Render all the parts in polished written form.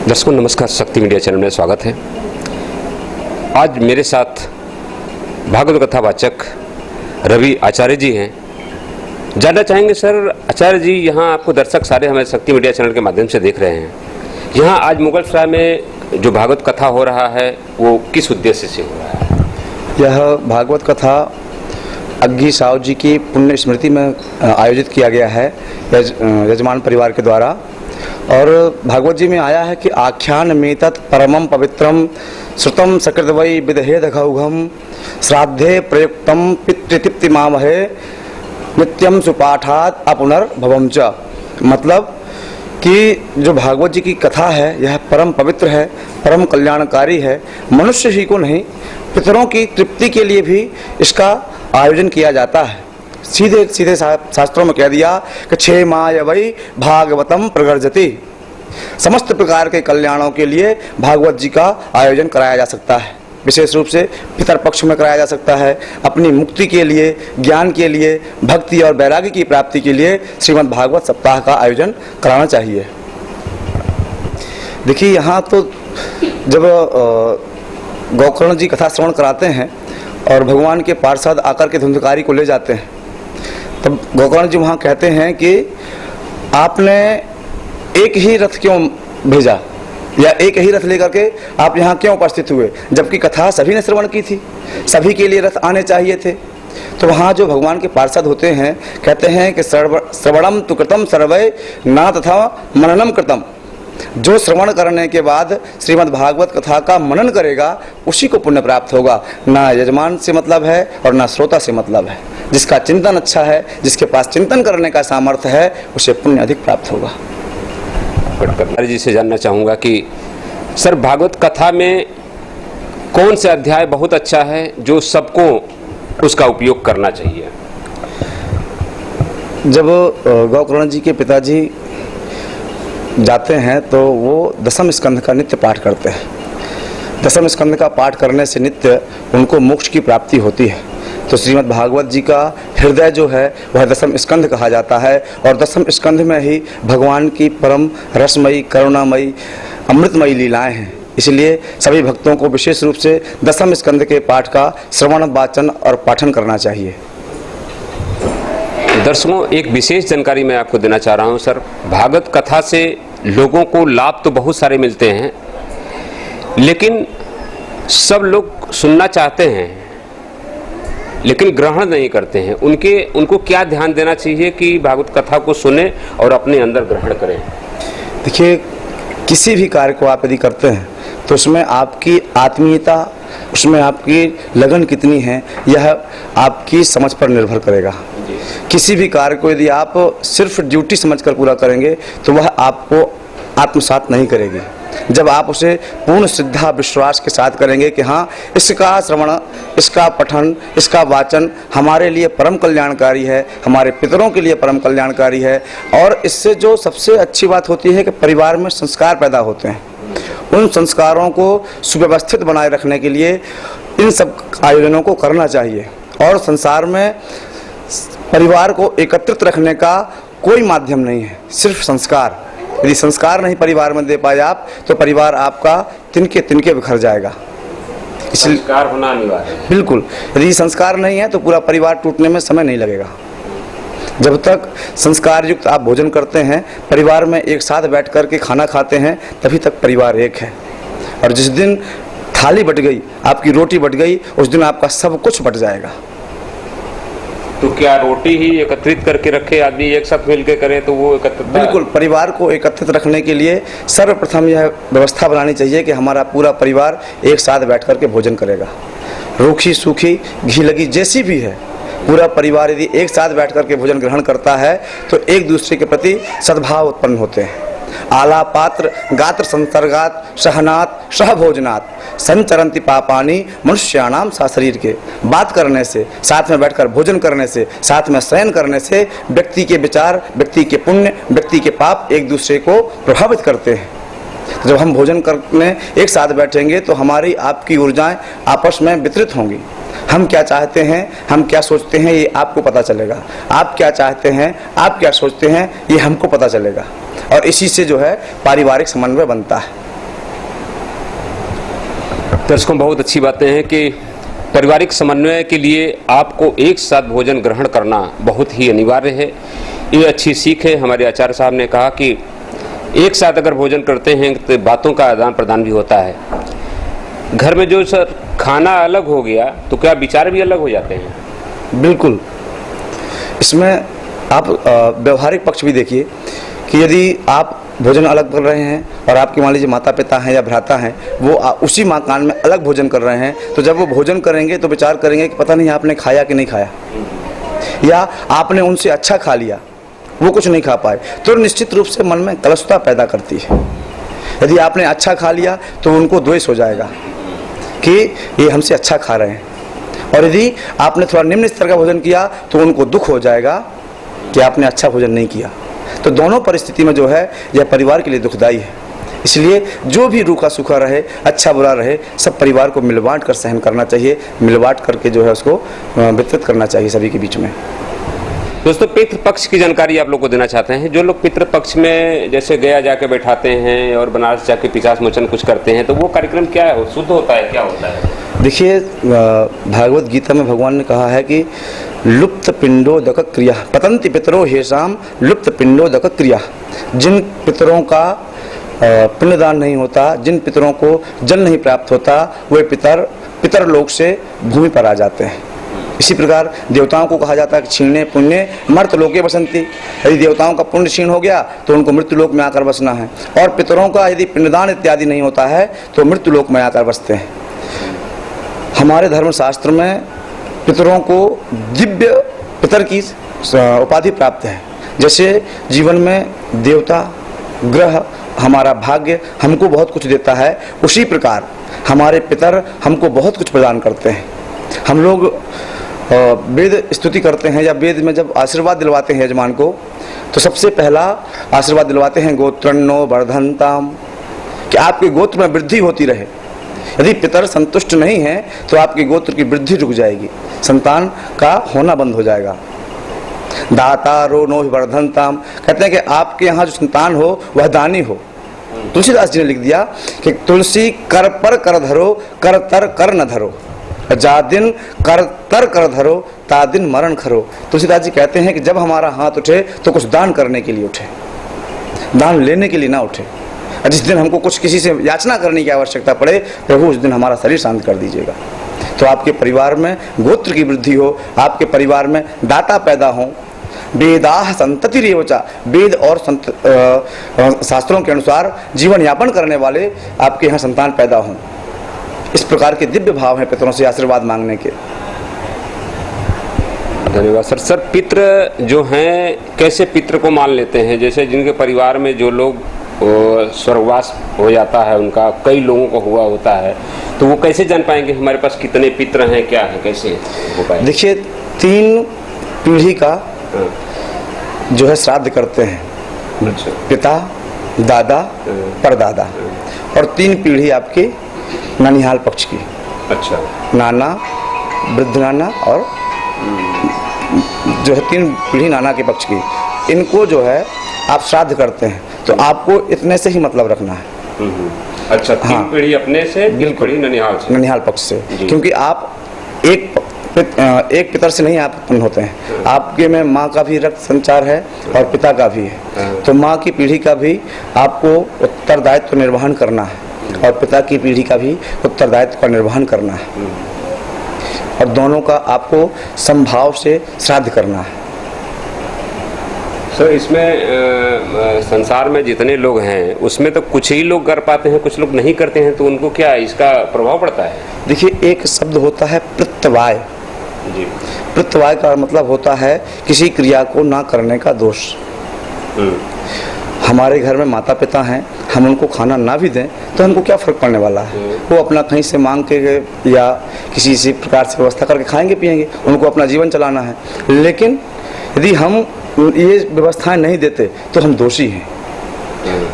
दर्शकों नमस्कार, शक्ति मीडिया चैनल में स्वागत है। आज मेरे साथ भागवत कथा वाचक रवि आचार्य जी हैं। जानना चाहेंगे सर, आचार्य जी यहाँ आपको दर्शक सारे हमारे शक्ति मीडिया चैनल के माध्यम से देख रहे हैं, यहाँ आज मुगल सराय में जो भागवत कथा हो रहा है वो किस उद्देश्य से हो रहा है? यह भागवत कथा अग्गी साहु जी की पुण्य स्मृति में आयोजित किया गया है यजमान परिवार के द्वारा। और भागवत जी में आया है कि आख्यान में तत् परमं पवित्रम श्रुतम सकृत वै विदहेद घौघम श्राद्धे प्रयुक्तम पितृतिप्ति मामहे नित्यम सुपाठात अपुनर्भवम च। मतलब कि जो भागवत जी की कथा है यह परम पवित्र है, परम कल्याणकारी है। मनुष्य ही को नहीं, पितरों की तृप्ति के लिए भी इसका आयोजन किया जाता है। सीधे सीधे शास्त्रों में कह दिया कि क्षेमाय वै भागवतम प्रगर्जति। समस्त प्रकार के कल्याणों के लिए भागवत जी का आयोजन कराया जा सकता है। विशेष रूप से पितर पक्ष में कराया जा सकता है। अपनी मुक्ति के लिए, ज्ञान के लिए, भक्ति और वैराग्य की प्राप्ति के लिए श्रीमद् भागवत सप्ताह का आयोजन कराना चाहिए। देखिए, यहाँ तो जब गोकर्ण जी कथा श्रवण कराते हैं और भगवान के पार्षद आकर के धुंधकारी को ले जाते हैं, तब गोकर्ण जी वहाँ कहते हैं कि आपने एक ही रथ क्यों भेजा, या एक ही रथ लेकर के आप यहाँ क्यों उपस्थित हुए, जबकि कथा सभी ने श्रवण की थी, सभी के लिए रथ आने चाहिए थे। तो वहाँ जो भगवान के पार्षद होते हैं कहते हैं कि श्रवणम तु कृतम सर्वै न तथा मननम कृतम। जो श्रवण करने के बाद श्रीमद् भागवत कथा का मनन करेगा उसी को पुण्य प्राप्त होगा। ना यजमान से मतलब है और ना श्रोता से मतलब है। जिसका चिंतन अच्छा है, जिसके पास चिंतन करने का सामर्थ्य है, उसे पुण्य अधिक प्राप्त होगा। जी से जानना चाहूँगा कि सर भागवत कथा में कौन से अध्याय बहुत अच्छा है जो सबको उसका उपयोग करना चाहिए? जब गोकर्ण जी के पिताजी जाते हैं तो वो दशम स्कंध का नित्य पाठ करते हैं। दशम स्कंध का पाठ करने से नित्य उनको मोक्ष की प्राप्ति होती है। तो श्रीमद् भागवत जी का हृदय जो है वह दशम स्कंध कहा जाता है, और दशम स्कंध में ही भगवान की परम रसमयी, करुणामयी, अमृतमयी लीलाएं हैं। इसलिए सभी भक्तों को विशेष रूप से दशम स्कंध के पाठ का श्रवण, वाचन और पाठन करना चाहिए। दर्शकों, एक विशेष जानकारी मैं आपको देना चाह रहा हूं सर। भागवत कथा से लोगों को लाभ तो बहुत सारे मिलते हैं, लेकिन सब लोग सुनना चाहते हैं लेकिन ग्रहण नहीं करते हैं। उनको क्या ध्यान देना चाहिए कि भागवत कथा को सुने और अपने अंदर ग्रहण करें? देखिए, किसी भी कार्य को आप यदि करते हैं तो उसमें आपकी आत्मीयता, उसमें आपकी लगन कितनी है, यह आपकी समझ पर निर्भर करेगा। किसी भी कार्य को यदि आप सिर्फ ड्यूटी समझकर पूरा करेंगे तो वह आपको आत्मसात नहीं करेगी। जब आप उसे पूर्ण श्रद्धा, विश्वास के साथ करेंगे कि हाँ, इसका श्रवण, इसका पठन, इसका वाचन हमारे लिए परम कल्याणकारी है, हमारे पितरों के लिए परम कल्याणकारी है, और इससे जो सबसे अच्छी बात होती है कि परिवार में संस्कार पैदा होते हैं। उन संस्कारों को सुव्यवस्थित बनाए रखने के लिए इन सब आयोजनों को करना चाहिए। और संसार में परिवार को एकत्रित रखने का कोई माध्यम नहीं है, सिर्फ संस्कार। यदि संस्कार नहीं परिवार में दे पाए आप, तो परिवार आपका तिनके तिनके बिखर जाएगा। इसलिए संस्कार होना अनिवार्य है। बिल्कुल, यदि संस्कार नहीं है तो पूरा परिवार टूटने में समय नहीं लगेगा। जब तक संस्कार युक्त आप भोजन करते हैं, परिवार में एक साथ बैठ कर के खाना खाते हैं, तभी तक परिवार एक है। और जिस दिन थाली बट गई, आपकी रोटी बट गई, उस दिन आपका सब कुछ बट जाएगा। तो क्या रोटी ही एकत्रित करके रखे, आदमी एक साथ मिलकर करे तो वो एकत्रित? बिल्कुल, परिवार को एकत्रित रखने के लिए सर्वप्रथम यह व्यवस्था बनानी चाहिए कि हमारा पूरा परिवार एक साथ बैठ कर के भोजन करेगा। रूखी सूखी घी लगी जैसी भी है, पूरा परिवार यदि एक साथ बैठ कर के भोजन ग्रहण करता है तो एक दूसरे के प्रति सद्भाव उत्पन्न होते हैं। आला पात्र गात्र संसर्गात सहनात सहभोजनात संचरंति पापानी मनुष्याणाम सा शरीर के। बात करने से, साथ में बैठकर भोजन करने से, साथ में शयन करने से व्यक्ति के विचार, व्यक्ति के पुण्य, व्यक्ति के पाप एक दूसरे को प्रभावित करते हैं। जब हम भोजन करने एक साथ बैठेंगे तो हमारी आपकी ऊर्जाएं आपस में वितरित होंगी। हम क्या चाहते हैं, हम क्या सोचते हैं, ये आपको पता चलेगा। आप क्या चाहते हैं, आप क्या सोचते हैं, ये हमको पता चलेगा। और इसी से जो है पारिवारिक समन्वय बनता है। दर्शकों, बहुत अच्छी बातें हैं कि पारिवारिक समन्वय के लिए आपको एक साथ भोजन ग्रहण करना बहुत ही अनिवार्य है। ये अच्छी सीख है। हमारे आचार्य साहब ने कहा कि एक साथ अगर भोजन करते हैं तो बातों का आदान प्रदान भी होता है। घर में जो सर खाना अलग हो गया तो क्या विचार भी अलग हो जाते हैं? बिल्कुल। इसमें आप व्यवहारिक पक्ष भी देखिए कि यदि आप भोजन अलग कर रहे हैं और आपके मान लीजिए माता पिता हैं या भ्राता हैं, वो उसी मकान में अलग भोजन कर रहे हैं, तो जब वो भोजन करेंगे तो विचार करेंगे कि पता नहीं आपने खाया कि नहीं खाया, या आपने उनसे अच्छा खा लिया, वो कुछ नहीं खा पाए, तो निश्चित रूप से मन में कलुषता पैदा करती है। यदि आपने अच्छा खा लिया तो उनको द्वेष हो जाएगा कि ये हमसे अच्छा खा रहे हैं, और यदि आपने थोड़ा निम्न स्तर का भोजन किया तो उनको दुख हो जाएगा कि आपने अच्छा भोजन नहीं किया। तो दोनों परिस्थिति में जो है यह परिवार के लिए दुखदायी है। इसलिए जो भी रूखा सूखा रहे, अच्छा बुरा रहे, सब परिवार को मिल बांट कर सहन करना चाहिए, मिल बांट करके जो है उसको वितरित करना चाहिए सभी के बीच में। दोस्तों, पितृपक्ष की जानकारी आप लोग को देना चाहते हैं। जो लोग पितृपक्ष में जैसे गया जाके बैठाते हैं और बनारस जाके पिशाच मोचन कुछ करते हैं, तो वो कार्यक्रम क्या है, शुद्ध होता है, क्या होता है? देखिए, भागवत गीता में भगवान ने कहा है कि लुप्त पिंडोदक क्रिया पतंति पितरो हेशाम लुप्त पिंडोदक क्रिया। जिन पितरों का पिंडदान नहीं होता, जिन पितरों को जल नहीं प्राप्त होता, वे पितर लोक से भूमि पर आ जाते हैं। इसी प्रकार देवताओं को कहा जाता है कि क्षीणे पुण्य मर्त लोके बसंती। यदि देवताओं का पुण्य क्षीण हो गया तो उनको मृत्यु लोक में आकर बसना है, और पितरों का यदि पिंडदान इत्यादि नहीं होता है तो मृत्यु लोक में आकर बसते हैं। हमारे धर्म शास्त्र में पितरों को दिव्य पितर की उपाधि प्राप्त है। जैसे जीवन में देवता, ग्रह, हमारा भाग्य हमको बहुत कुछ देता है, उसी प्रकार हमारे पितर हमको बहुत कुछ प्रदान करते हैं। हम लोग वेद स्तुति करते हैं, या वेद में जब आशीर्वाद दिलवाते हैं यजमान को, तो सबसे पहला आशीर्वाद दिलवाते हैं गोत्रन्नो वर्धनताम, कि आपके गोत्र में वृद्धि होती रहे। यदि पितर संतुष्ट नहीं है तो आपके गोत्र की वृद्धि रुक जाएगी, संतान का होना बंद हो जाएगा। दातारो नो वर्धनताम, कहते हैं कि आपके यहाँ जो संतान हो वह दानी हो। तुलसीदास जी ने लिख दिया कि तुलसी कर पर कर धरो, कर तर कर न धरो, जा दिन कर तर कर धरो, ता दिन मरण खरो। तुलसीदास जी कहते हैं कि जब हमारा हाथ उठे तो कुछ दान करने के लिए उठे, दान लेने के लिए ना उठे। जिस दिन हमको कुछ किसी से याचना करने की आवश्यकता पड़े, प्रभु उस दिन हमारा शरीर शांत कर दीजिएगा। तो आपके परिवार में गोत्र की वृद्धि हो, आपके परिवार में दाता पैदा हो। वेदाह संतति रेवचा, वेद और शास्त्रों के अनुसार जीवन यापन करने वाले आपके यहाँ संतान पैदा हों। इस प्रकार के दिव्य भाव हैं पितरों से आशीर्वाद मांगने के। धन्यवाद सर। सर, पितृ जो हैं कैसे पितृ को मान लेते हैं? जैसे जिनके परिवार में जो लोग स्वर्गवास हो जाता है, उनका कई लोगों को हुआ होता है, तो वो कैसे जान पाएंगे हमारे पास कितने पितृ हैं, क्या है, कैसे हो पाएगा? देखिए, 3 पीढ़ी का जो है श्राद्ध करते हैं। अच्छा। पिता, दादा, परदादा, और 3 पीढ़ी आपकी ननिहाल पक्ष की। अच्छा। नाना, वृद्ध नाना, और जो है 3 पीढ़ी नाना के पक्ष की, इनको जो है आप श्राद्ध करते हैं। तो आपको इतने से ही मतलब रखना है। अच्छा, 3 पीढ़ी अपने से, बिल्कुल, ननिहाल से, ननिहाल पक्ष से, क्योंकि आप एक पितर से नहीं आप उत्पन्न होते हैं। आपके में माँ का भी रक्त संचार है और पिता का भी है। तो माँ की पीढ़ी का भी आपको उत्तरदायित्व निर्वहन करना है, और पिता की पीढ़ी का भी उत्तरदायित्व का निर्वहन करना है, और दोनों का आपको समभाव से श्राद्ध करना है। सर, इसमें संसार में जितने लोग हैं उसमें तो कुछ ही लोग कर पाते हैं, कुछ लोग नहीं करते हैं, तो उनको क्या इसका प्रभाव पड़ता है? देखिए, एक शब्द होता है प्रत्यवाय। जी। प्रत्यवाय का मतलब होता है किसी क्रिया को ना करने का दोष। हमारे घर में माता पिता हैं, हम उनको खाना ना भी दें तो हमको क्या फर्क पड़ने वाला है? वो अपना कहीं से मांग के या किसी इसी प्रकार से व्यवस्था करके खाएंगे पिएंगे, उनको अपना जीवन चलाना है। लेकिन यदि हम ये व्यवस्थाएं नहीं देते तो हम दोषी हैं,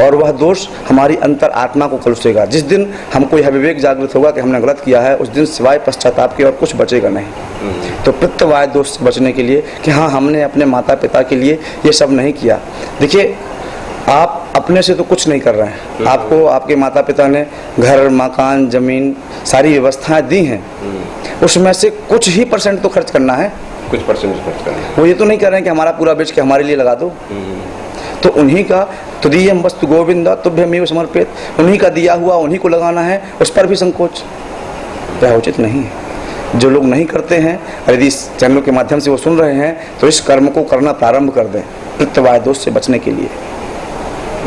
और वह दोष हमारी अंतर आत्मा को कलुषेगा। जिस दिन हमको यह विवेक जागृत होगा कि हमने गलत किया है, उस दिन सिवाय पश्चाताप के और कुछ बचेगा नहीं। तो प्रत्यवाय दोष से बचने के लिए कि हाँ, हमने अपने माता पिता के लिए ये सब नहीं किया। देखिए, आप अपने से तो कुछ नहीं कर रहे हैं। आपको आपके माता पिता ने घर, मकान, जमीन, सारी व्यवस्थाएं दी हैं, उसमें से कुछ ही % तो खर्च करना है। कुछ परसेंट खर्च करना है। वो ये तो नहीं कर रहे हैं कि हमारा पूरा बेच के हमारे लिए लगा दो। तो उन्हीं का तुदीयम वस्तु गोविंदा तुभ्यमेव समर्पित, उन्हीं का दिया हुआ उन्हीं को लगाना है, उस पर भी संकोच क्या उचित नहीं है। जो लोग नहीं करते हैं, यदि इस चैनल के माध्यम से वो सुन रहे हैं, तो इस कर्म को करना प्रारंभ कर दें, प्रत्यवाय दोष से बचने के लिए।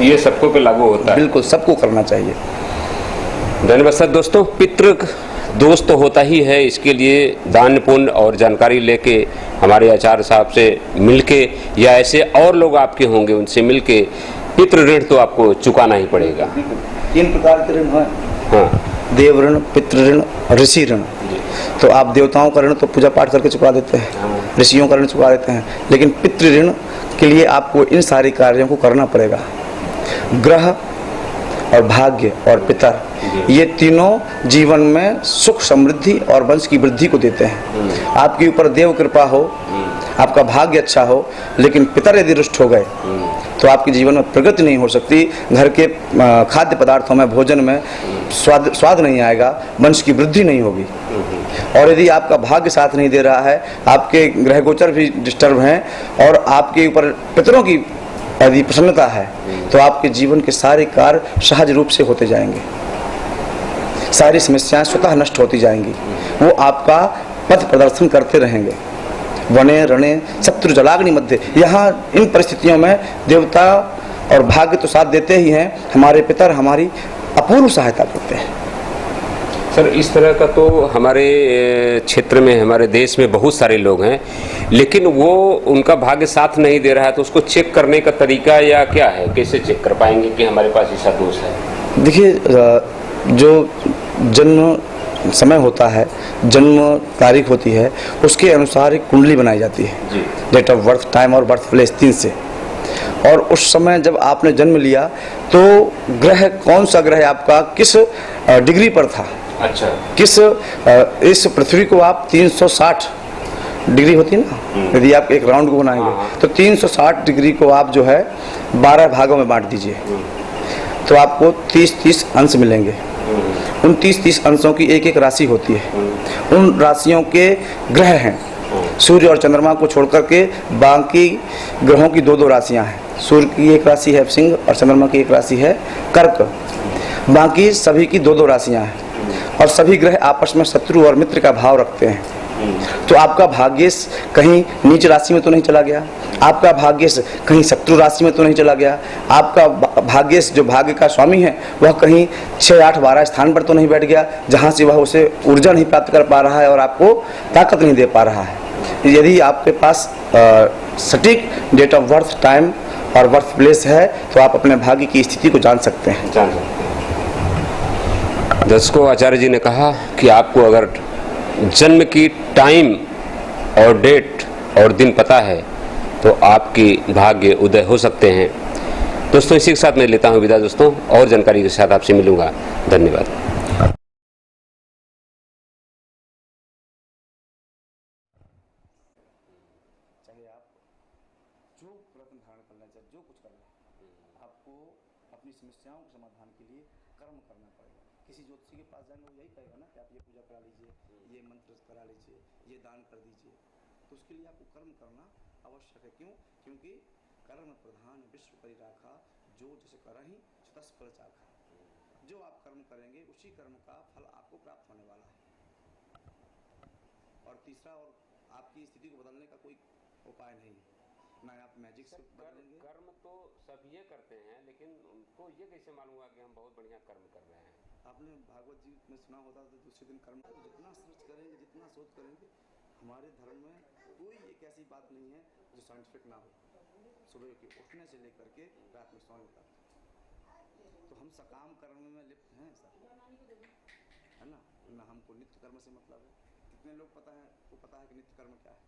ये सबको पे लागू होता है? बिल्कुल, सबको करना चाहिए। धन्यवाद सर। दोस्तों, पितृ दोष तो होता ही है, इसके लिए दान पुण्य और जानकारी लेके हमारे आचार्य साहब से मिलके या ऐसे और लोग आपके होंगे उनसे मिलके पितृ ऋण तो आपको चुकाना ही पड़ेगा। 3 प्रकार के ऋण हैं। हाँ, देव ऋण, पितृ ऋण, ऋषि ऋण। तो आप देवताओं का ऋण तो पूजा पाठ करके चुका देते हैं, ऋषियों का ऋण चुका देते हैं, लेकिन पितृ ऋण के लिए आपको इन सारे कार्यों को करना पड़ेगा। ग्रह और भाग्य और पितर, ये तीनों जीवन में सुख, समृद्धि और वंश की वृद्धि को देते हैं। आपके ऊपर देव कृपा हो, आपका भाग्य अच्छा हो, लेकिन पितर यदि रुष्ट हो गए तो आपके जीवन में प्रगति नहीं हो सकती। घर के खाद्य पदार्थों में, भोजन में स्वाद नहीं आएगा, वंश की वृद्धि नहीं होगी। और यदि आपका भाग्य साथ नहीं दे रहा है, आपके ग्रह गोचर भी डिस्टर्ब हैं और आपके ऊपर पितरों की यदि प्रसन्नता है, तो आपके जीवन के सारे कार्य सहज रूप से होते जाएंगे, सारी समस्याएं स्वतः नष्ट होती जाएंगी। वो आपका पथ प्रदर्शन करते रहेंगे। वने रणे शत्रु जलाग्नि मध्य, यहाँ इन परिस्थितियों में देवता और भाग्य तो साथ देते ही हैं, हमारे पितर हमारी अपूर्व सहायता करते हैं। सर, इस तरह का तो हमारे क्षेत्र में, हमारे देश में बहुत सारे लोग हैं, लेकिन वो उनका भाग्य साथ नहीं दे रहा है, तो उसको चेक करने का तरीका या क्या है? कैसे चेक कर पाएंगे कि हमारे पास ऐसा दोष है? देखिए, जो जन्म समय होता है, जन्म तारीख होती है, उसके अनुसार एक कुंडली बनाई जाती है, डेट ऑफ बर्थ, टाइम और बर्थ प्लेस 3 से। और उस समय जब आपने जन्म लिया तो ग्रह, कौन सा ग्रह आपका किस डिग्री पर था, अच्छा, किस इस पृथ्वी को आप 360 डिग्री होती है ना, यदि आप एक राउंड को बनाएंगे तो 360 डिग्री को आप जो है 12 भागों में बांट दीजिए, तो आपको 30-30 अंश मिलेंगे। उन 30-30 अंशों की एक राशि होती है। उन राशियों के ग्रह हैं, सूर्य और चंद्रमा को छोड़कर के बाकी ग्रहों की 2-2 राशियां हैं। सूर्य की एक राशि है सिंह और चंद्रमा की एक राशि है कर्क, बाकी सभी की 2-2 राशियां हैं। और सभी ग्रह आपस में शत्रु और मित्र का भाव रखते हैं। तो आपका भाग्येश कहीं नीच राशि में तो नहीं चला गया, आपका भाग्येश कहीं शत्रु राशि में तो नहीं चला गया, आपका भाग्येश जो भाग्य का स्वामी है वह कहीं 6, 8, 12 स्थान पर तो नहीं बैठ गया, जहाँ से वह उसे ऊर्जा नहीं प्राप्त कर पा रहा है और आपको ताकत नहीं दे पा रहा है। यदि आपके पास सटीक डेट ऑफ बर्थ, टाइम और बर्थ प्लेस है, तो आप अपने भाग्य की स्थिति को जान सकते हैं। दर्शकों, आचार्य जी ने कहा कि आपको अगर जन्म की टाइम और डेट और दिन पता है तो आपकी भाग्य उदय हो सकते हैं। दोस्तों, इसी के साथ मैं लेता हूं विदा दोस्तों, और जानकारी के साथ आपसे मिलूंगा। धन्यवाद। जो प्रयत्न धारण कर लें, जो कुछ कर लें, आपको अपनी समस्याओं के समाधान के लिए कर्म करना पड़ेगा। किसी ज्योतिषी के पास जाएंगे, वो यही कहेगा ना कि आप ये पूजा करा लीजिए, ये मंत्र करा लीजिए, ये दान कर दीजिए। तो उसके लिए आपको कर्म करना आवश्यक है। क्यों? क्योंकि कर्म प्रधान विश्व परिराखा, जो जैसे करहि तस फल चाखा। जो आप कर्म करेंगे उसी कर्म का फल आपको प्राप्त होने वाला है। और तीसरा, और आपकी स्थिति को बदलने का कोई उपाय नहीं है, ना आप मैजिक से बदलेंगे। कर्म तो सब ये करते हैं, लेकिन उनको ये कैसे मालूम हुआ कि हम बहुत बढ़िया कर्म कर रहे हैं? आपने भागवत जी में सुना होता तो दूसरे दिन कर्म, जितना सर्च करेंगे, जितना शोध करेंगे, हमारे धर्म में कोई एक ऐसी बात नहीं है जो साइंटिफिक ना हो। सुबह के उठने से लेकर के रात में सोने तक, तो हम सकाम कर्म में लिप्त हैं सर, है ना। ना हमको नित्य कर्म से मतलब है। कितने लोग पता है, वो पता है कि नित्य कर्म क्या है?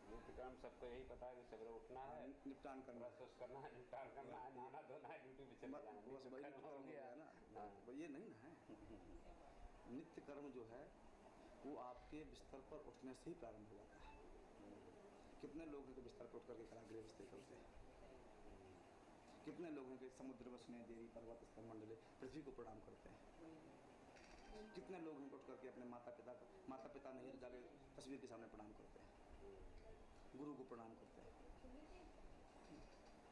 नित्य कर्म सबको यही पता है कि सवेरे उठना है, निपटान करना, करना है, निपटान करना है, नहाना धोना है, ड्यूटी पे चले जाना, बस वही हो गया है ना। वो ये नहीं ना है। नित्य कर्म जो है वो आपके बिस्तर पर उठने से ही प्रारंभ हो जाता है। कितने लोग हैं जो बिस्तर पर उठ करके गृहस्थी करते हैं? कितने लोग हैं कि समुद्र वसने देवी पर्वत स्थल मंडले पृथ्वी को प्रणाम करते हैं? कितने लोग हैं उठ करके अपने माता पिता नहीं जाके तस्वीर के सामने प्रणाम करते हैं, गुरु को प्रणाम करते हैं?